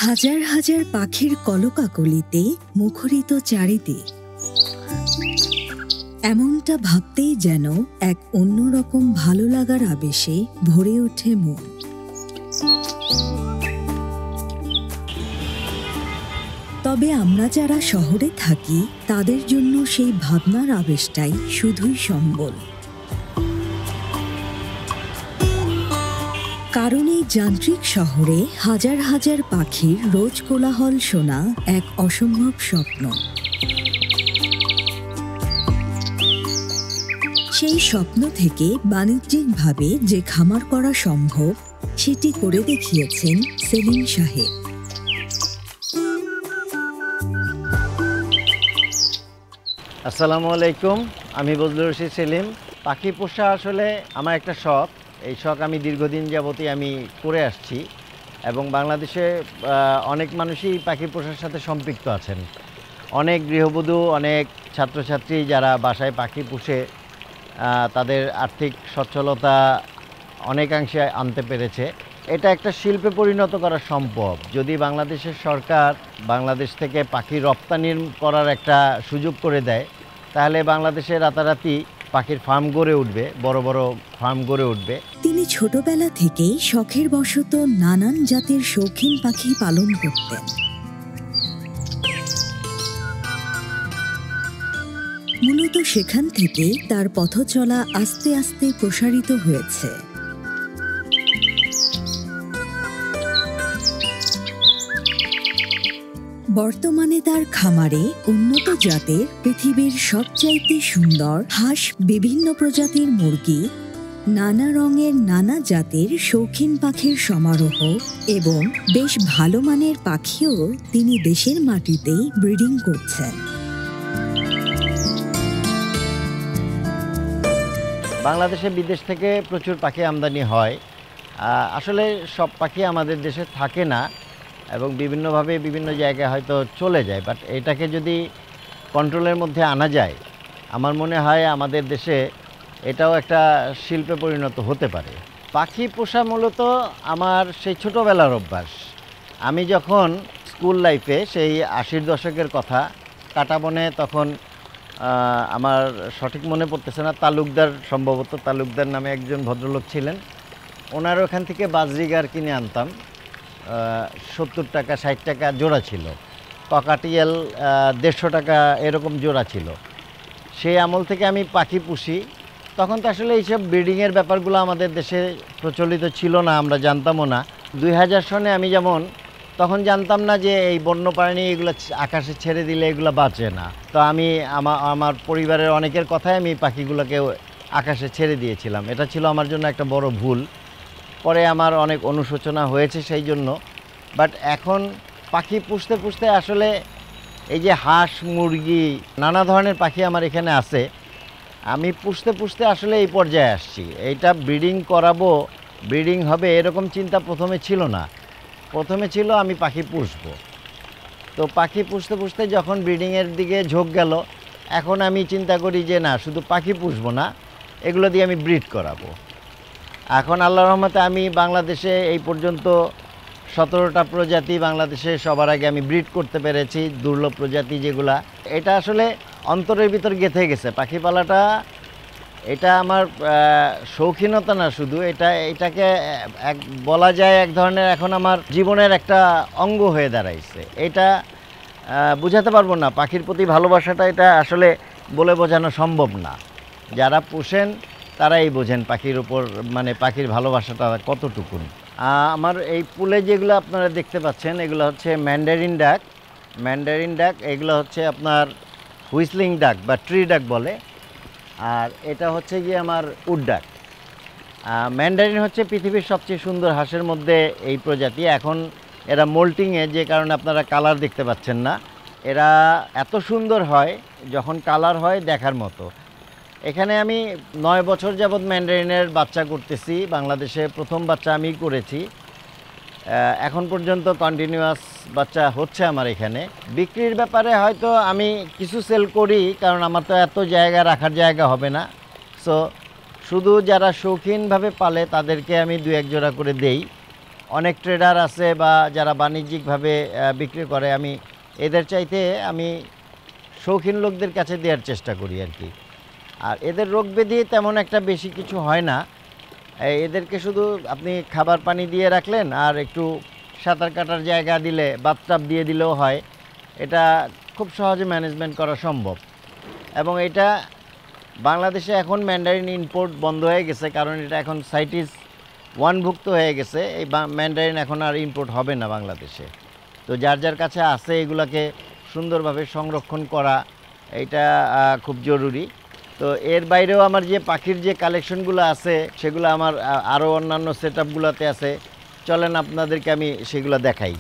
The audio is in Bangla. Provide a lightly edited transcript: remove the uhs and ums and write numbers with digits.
হাজার হাজার পাখির কলকাকলিতে মুখরিত চারিদিক। এমনটা ভাবতেই যেন এক অন্যরকম ভালো লাগার আবেশে ভরে ওঠে মন। তবে আমরা যারা শহরে থাকি তাদের জন্য সেই ভাবনার আবেশটাই শুধুই সম্বল। কারণ এই যান্ত্রিক শহরে হাজার হাজার পাখির রোজ কোলাহল শোনা এক অসম্ভব স্বপ্ন। সেই স্বপ্ন থেকে বাণিজ্যিকভাবে যে খামার করা সম্ভব সেটি করে দেখিয়েছেন সেলিম সাহেব। আসসালামু আলাইকুম, আমি বজলুর রশিদ সেলিম। পাখি পোষা আসলে আমার একটা শখ। এই শখ আমি দীর্ঘদিন যাবতই আমি করে আসছি এবং বাংলাদেশে অনেক মানুষই পাখি পোষার সাথে সম্পৃক্ত আছেন। অনেক গৃহবধূ, অনেক ছাত্রছাত্রী যারা বাসায় পাখি পুষে তাদের আর্থিক সচ্ছলতা অনেকাংশে আনতে পেরেছে। এটা একটা শিল্পে পরিণত করা সম্ভব যদি বাংলাদেশের সরকার বাংলাদেশ থেকে পাখি রপ্তানি করার একটা সুযোগ করে দেয়, তাহলে বাংলাদেশে রাতারাতি পাখির ফার্ম গড়ে উঠবে, বড় বড় ফার্ম গড়ে উঠবে। তিনি ছোটবেলা থেকেই শখের বশত নানান জাতের শৌখিন পাখি পালন করতেন। মূলত সেখান থেকে তার পথচলা আস্তে আস্তে প্রসারিত হয়েছে। বর্তমানে তার খামারে উন্নত জাতের পৃথিবীর সবচাইতে সুন্দর হাঁস, বিভিন্ন প্রজাতির মুরগি, নানা রঙের নানা জাতের শৌখিন পাখির সমারোহ এবং বেশ ভালো মানের পাখিও তিনি দেশের মাটিতেই ব্রিডিং করছেন। বাংলাদেশে বিদেশ থেকে প্রচুর পাখি আমদানি হয়। আসলে সব পাখি আমাদের দেশে থাকে না এবং বিভিন্নভাবে বিভিন্ন জায়গায় হয়তো চলে যায়, বাট এটাকে যদি কন্ট্রোলের মধ্যে আনা যায়, আমার মনে হয় আমাদের দেশে এটাও একটা শিল্পে পরিণত হতে পারে। পাখি পোষা মূলত আমার সেই ছোটোবেলার অভ্যাস। আমি যখন স্কুল লাইফে, সেই 80-র দশকের কথা, কাটাবনে তখন আমার সঠিক মনে পড়তেছে না, তালুকদার, সম্ভবত তালুকদার নামে একজন ভদ্রলোক ছিলেন। ওনার ওখান থেকে বাজরিগার কিনে আনতাম। 70 টাকা 60 টাকা জোড়া ছিল। ককাটিয়াল 150 টাকা এরকম জোড়া ছিল। সেই আমল থেকে আমি পাখি পুষি। তখন তো আসলে এইসব ব্রিডিংয়ের ব্যাপারগুলো আমাদের দেশে প্রচলিত ছিল না, আমরা জানতামও না। 2000 সনে আমি যেমন তখন জানতাম না যে এই বন্যপ্রাণী এগুলো আকাশে ছেড়ে দিলে এগুলো বাঁচে না। তো আমি আমার পরিবারের অনেকের কথায় আমি পাখিগুলোকে আকাশে ছেড়ে দিয়েছিলাম। এটা ছিল আমার জন্য একটা বড় ভুল। পরে আমার অনেক অনুশোচনা হয়েছে সেই জন্য। বাট এখন পাখি পুষতে পুষতে আসলে এই যে হাঁস, মুরগি, নানা ধরনের পাখি আমার এখানে আছে, আমি পুষতে পুষতে আসলে এই পর্যায়ে আসছি। এইটা ব্রিডিং করাবো, ব্রিডিং হবে, এরকম চিন্তা প্রথমে ছিল না। প্রথমে ছিল আমি পাখি পুষবো। তো পাখি পুষতে পুষতে যখন ব্রিডিংয়ের দিকে ঝোঁক গেল, এখন আমি চিন্তা করি যে না, শুধু পাখি পুষবো না, এগুলো দিয়ে আমি ব্রিড করাবো। এখন আল্লাহর রহমতে আমি বাংলাদেশে এই পর্যন্ত 17টা প্রজাতি বাংলাদেশে সবার আগে আমি ব্রিড করতে পেরেছি, দুর্লভ প্রজাতি যেগুলা। এটা আসলে অন্তরের ভিতর গেঁথে গেছে। পাখি পালাটা এটা আমার শৌখিনতা না শুধু, এটাকে বলা যায় এক ধরনের এখন আমার জীবনের একটা অঙ্গ হয়ে দাঁড়াইছে। এটা বোঝাতে পারবো না, পাখির প্রতি ভালোবাসাটা এটা আসলে বলে বোঝানো সম্ভব না। যারা পোষেন তারাই বোঝেন পাখির উপর, মানে পাখির ভালোবাসাটা কতটুকু। আমার এই পুলে যেগুলো আপনারা দেখতে পাচ্ছেন, এগুলো হচ্ছে ম্যান্ডারিন ডাক। এগুলো হচ্ছে আপনার হুইসলিং ডাক বা ট্রি ডাক বলে। আর এটা হচ্ছে গিয়ে আমার উড ডাক। ম্যান্ডারিন হচ্ছে পৃথিবীর সবচেয়ে সুন্দর হাঁসের মধ্যে এই প্রজাতি। এখন এরা মোল্টিংয়ে, যে কারণে আপনারা কালার দেখতে পাচ্ছেন না। এরা এত সুন্দর হয়, যখন কালার হয় দেখার মতো। এখানে আমি 9 বছর যাবৎ ম্যান্ডারিনের বাচ্চা করতেছি। বাংলাদেশে প্রথম বাচ্চা আমি করেছি। এখন পর্যন্ত কন্টিনিউয়াস বাচ্চা হচ্ছে আমার এখানে। বিক্রির ব্যাপারে হয়তো আমি কিছু সেল করি, কারণ আমার তো এত জায়গা রাখার জায়গা হবে না। সো শুধু যারা শৌখিনভাবে পালে তাদেরকে আমি 2-1 জোড়া করে দেই। অনেক ট্রেডার আছে বা যারা বাণিজ্যিকভাবে বিক্রি করে, আমি এদের চাইতে আমি শৌখিন লোকদের কাছে দেওয়ার চেষ্টা করি আর কি। আর এদের রোগ ব্যাধি তেমন একটা বেশি কিছু হয় না। এদেরকে শুধু আপনি খাবার পানি দিয়ে রাখলেন আর একটু সাঁতার কাটার জায়গা দিলে, বাথটাব দিয়ে দিলেও হয়। এটা খুব সহজে ম্যানেজমেন্ট করা সম্ভব। এবং এটা বাংলাদেশে এখন ম্যান্ডারিন ইম্পোর্ট বন্ধ হয়ে গেছে, কারণ এটা এখন সাইটিস 1 ভুক্ত হয়ে গেছে। এই ম্যান্ডারিন এখন আর ইম্পোর্ট হবে না বাংলাদেশে। তো যার যার কাছে আছে এগুলাকে সুন্দরভাবে সংরক্ষণ করা, এটা খুব জরুরি। তো এর বাইরেও আমার যে পাখির যে কালেকশনগুলো আছে সেগুলো আমার আরও অন্যান্য সেট আপগুলোতে আছে। চলেন আপনাদেরকে আমি সেগুলো দেখাই।